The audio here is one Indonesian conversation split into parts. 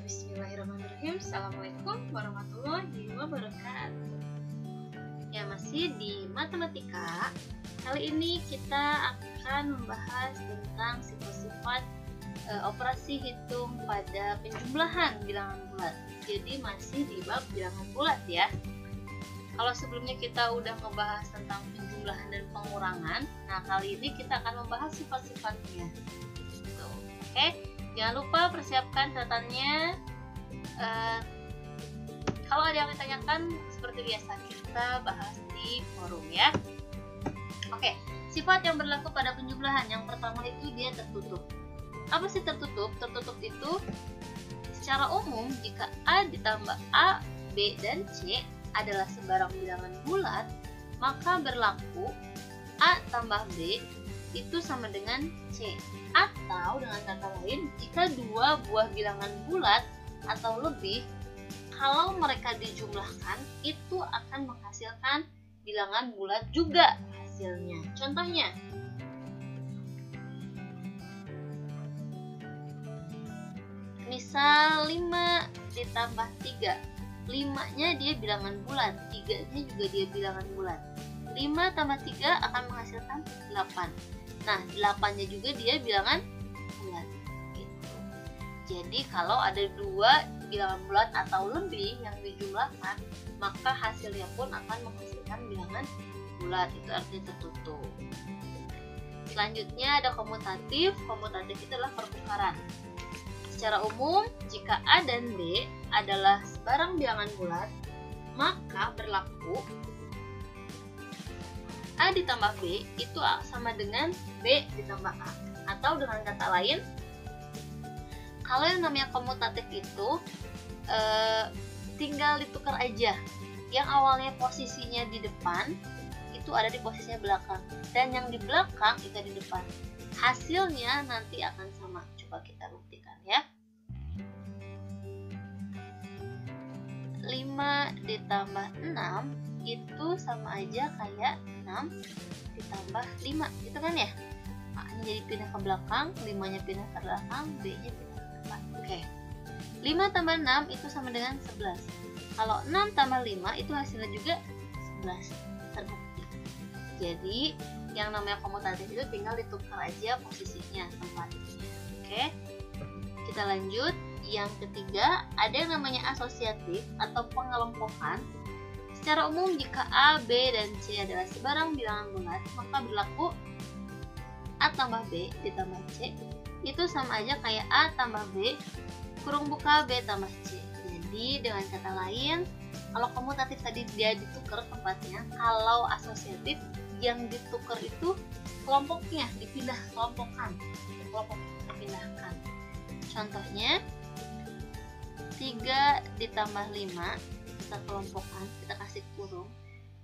Bismillahirrahmanirrahim. Assalamualaikum warahmatullahi wabarakatuh. Ya, masih di matematika. Kali ini kita akan membahas tentang sifat-sifat operasi hitung pada penjumlahan bilangan bulat. Jadi masih di bab bilangan bulat ya. Kalau sebelumnya kita udah ngebahas tentang penjumlahan dan pengurangan, nah kali ini kita akan membahas sifat-sifatnya. Gitu. Oke, jangan lupa persiapkan catatannya. Kalau ada yang ditanyakan, seperti biasa kita bahas di forum ya. Oke, sifat yang berlaku pada penjumlahan yang pertama itu dia tertutup. Apa sih tertutup? Tertutup itu secara umum jika A ditambah A, B, dan C adalah sebarang bilangan bulat, maka berlaku A tambah B itu sama dengan C. Atau dengan kata lain, jika dua buah bilangan bulat atau lebih, kalau mereka dijumlahkan itu akan menghasilkan bilangan bulat juga hasilnya. Contohnya, misal 5 ditambah 3, 5-nya dia bilangan bulat, 3-nya juga dia bilangan bulat. 5 tambah 3 akan menghasilkan 8. Nah, 8-nya juga dia bilangan bulat. Jadi kalau ada dua bilangan bulat atau lebih yang dijumlahkan, maka hasilnya pun akan menghasilkan bilangan bulat. Itu artinya tertutup. Selanjutnya ada komutatif. Komutatif itu adalah pertukaran. Secara umum, jika A dan B adalah sebarang bilangan bulat, maka berlaku A ditambah B itu sama dengan B ditambah A. Atau dengan kata lain, kalau yang namanya komutatif itu tinggal ditukar aja. Yang awalnya posisinya di depan itu ada di posisinya belakang, dan yang di belakang itu di depan. Hasilnya nanti akan sama. Coba kita buktikan ya. 5 ditambah 6 itu sama aja kayak 6 ditambah 5, gitu kan ya? A-nya jadi pindah ke belakang, 5-nya pindah ke belakang, B-nya pindah ke depan. Oke. 5 tambah 6 itu sama dengan 11. Kalau 6 tambah 5 itu hasilnya juga 11. Terbukti. Jadi, yang namanya komutatif itu tinggal ditukar aja posisinya, tempatnya. Oke. Kita lanjut. Yang ketiga, ada yang namanya asosiatif atau pengelompokan. Secara umum, jika A, B, dan C adalah sebarang bilangan bulat, maka berlaku A tambah B ditambah C itu sama aja kayak A tambah B kurung buka B tambah C. Jadi dengan kata lain, kalau komutatif tadi dia ditukar tempatnya, kalau asosiatif yang ditukar itu kelompoknya dipindah kelompokkan, kelompok dipindahkan. Contohnya 3 ditambah 5 kita kelompokkan, kita kasih kurung,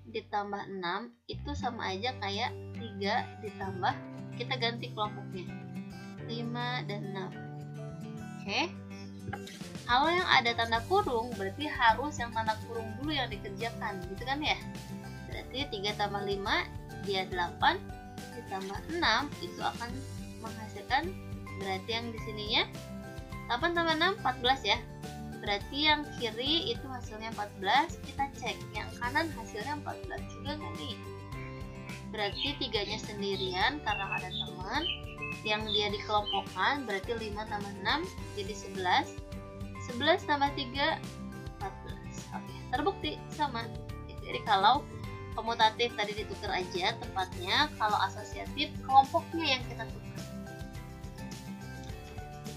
ditambah 6 itu sama aja kayak 3 ditambah, kita ganti kelompoknya 5 dan 6. Oke. Kalau yang ada tanda kurung berarti harus yang tanda kurung dulu yang dikerjakan, gitu kan ya? Berarti 3 tambah 5 dia 8 ditambah 6 itu akan menghasilkan, berarti yang di sininya 8 tambah 6 14 ya. Berarti yang kiri itu hasilnya 14, kita cek yang kanan hasilnya 14 juga kan nih. Berarti 3-nya sendirian karena ada teman. Yang dia dikelompokkan berarti 5 tambah 6 jadi 11. 11 tambah 3 14. Oke, terbukti sama. Jadi kalau komutatif tadi ditukar aja tempatnya, kalau asosiatif kelompoknya yang kita tukar.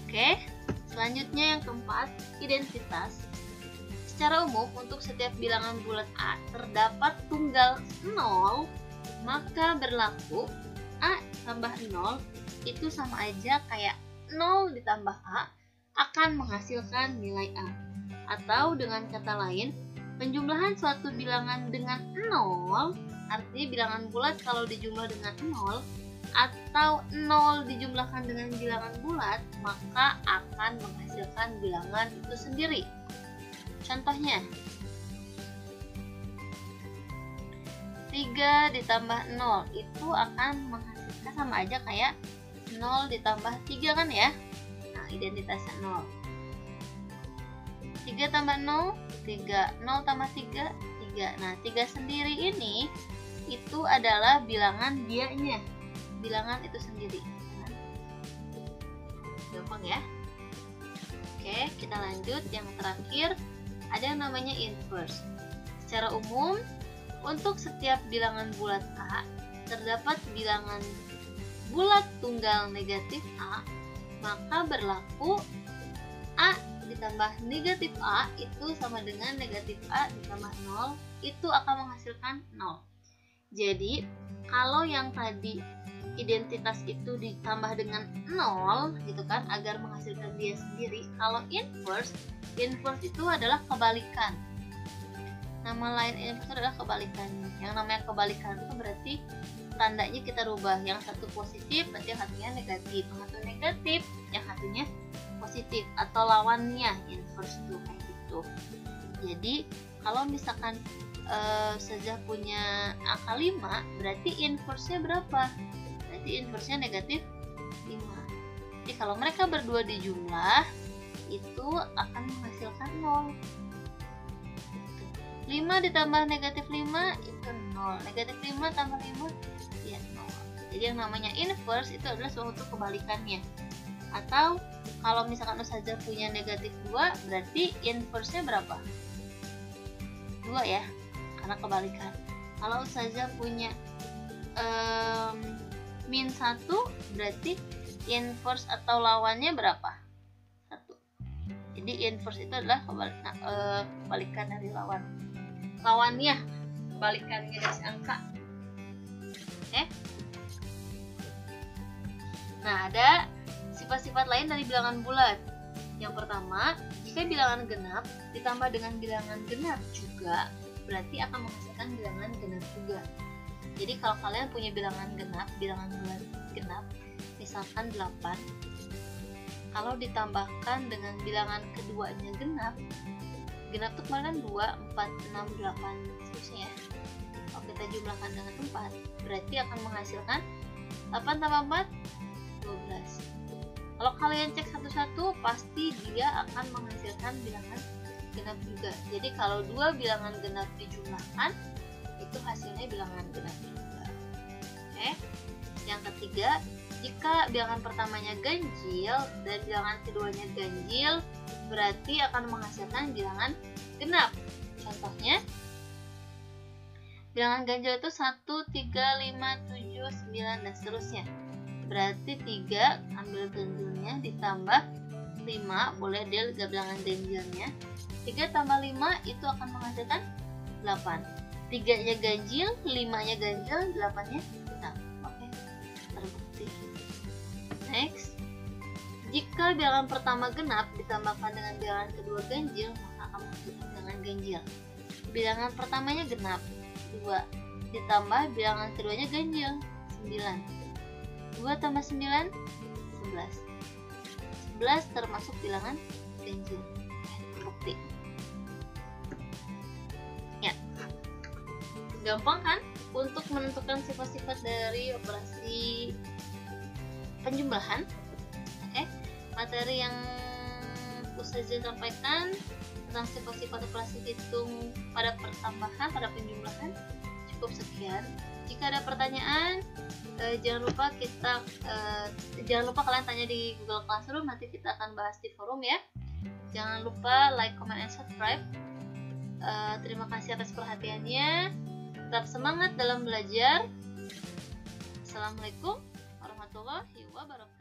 Oke. Selanjutnya yang keempat, identitas. Secara umum untuk setiap bilangan bulat A terdapat tunggal 0, maka berlaku A tambah 0 itu sama aja kayak 0 ditambah A akan menghasilkan nilai A. Atau dengan kata lain, penjumlahan suatu bilangan dengan 0, artinya bilangan bulat kalau dijumlah dengan 0, atau 0 dijumlahkan dengan bilangan bulat, maka akan menghasilkan bilangan itu sendiri. Contohnya 3 ditambah 0 itu akan menghasilkan sama aja kayak 0 ditambah 3 kan ya. Nah, identitasnya 0. 3 tambah 0, 3. 0 tambah 3, 3. Nah, 3 sendiri ini itu adalah bilangan dianya. Bilangan itu sendiri. Gampang ya? Oke, kita lanjut. Yang terakhir, ada yang namanya inverse. Secara umum, untuk setiap bilangan bulat A, terdapat bilangan bulat tunggal negatif A, maka berlaku A ditambah negatif A itu sama dengan negatif A ditambah 0, itu akan menghasilkan 0. Jadi, kalau yang tadi identitas itu ditambah dengan 0 gitu kan, agar menghasilkan dia sendiri, kalau inverse itu adalah kebalikan. Nama lain inverse adalah kebalikan. Yang namanya kebalikan itu berarti tandanya kita rubah, yang satu positif berarti yang satunya negatif, yang satu negatif yang satunya positif, atau lawannya inverse itu kayak gitu. Jadi kalau misalkan saja punya angka 5, berarti inverse-nya berapa? Berarti inverse-nya negatif 5. Jadi kalau mereka berdua dijumlah, itu akan menghasilkan 0. 5 ditambah negatif 5 itu 0. Negatif 5 tambah 5 ya 0. Jadi yang namanya inverse itu adalah suatu kebalikannya. Atau kalau misalkan Ustazah punya negatif 2, berarti inverse-nya berapa? 2 ya, karena kebalikan. Kalau Ustazah punya min 1, berarti inverse atau lawannya berapa? 1. Jadi inverse itu adalah kebalikan dari lawan. Lawannya, kebalikannya dari angka. Oke. Nah, ada sifat-sifat lain dari bilangan bulat. Yang pertama, jika bilangan genap ditambah dengan bilangan genap juga, berarti akan menghasilkan bilangan genap juga. Jadi kalau kalian punya bilangan genap, bilangan bulat genap, misalkan 8, kalau ditambahkan dengan bilangan keduanya genap itu kemarin 2, 4, 6, 8 seterusnya ya. Kalau kita jumlahkan dengan 4, berarti akan menghasilkan 8 tambah 4, 12. Kalau kalian cek satu-satu, pasti dia akan menghasilkan bilangan genap juga. Jadi kalau dua bilangan genap dijumlahkan, itu hasilnya bilangan genap juga. Oke. Yang ketiga, jika bilangan pertamanya ganjil dan bilangan keduanya ganjil, berarti akan menghasilkan bilangan genap. Contohnya, bilangan ganjil itu 1, 3, 5, 7, 9, dan seterusnya. Berarti 3 ambil ganjilnya ditambah 5, boleh dia bilangan ganjilnya. 3 tambah 5 itu akan menghasilkan 8. 3-nya ganjil, 5-nya ganjil, 8-nya genap. Oke, terbukti. Next, jika bilangan pertama genap ditambahkan dengan bilangan kedua ganjil, maka akan menghasilkan bilangan ganjil. Bilangan pertamanya genap, 2, ditambah bilangan keduanya ganjil, 9. 2 tambah 9, 11. 11 termasuk bilangan ganjil. Terbukti. Ya, gampang kan untuk menentukan sifat-sifat dari operasi penjumlahan. Oke, materi yang Ustazah sampaikan tentang sifat-sifat operasi hitung pada pertambahan, pada penjumlahan cukup sekian. Jika ada pertanyaan, jangan lupa kalian tanya di Google Classroom, nanti kita akan bahas di forum ya. Jangan lupa like, comment, and subscribe. Terima kasih atas perhatiannya. Tetap semangat dalam belajar. Assalamualaikum warahmatullahi wabarakatuh.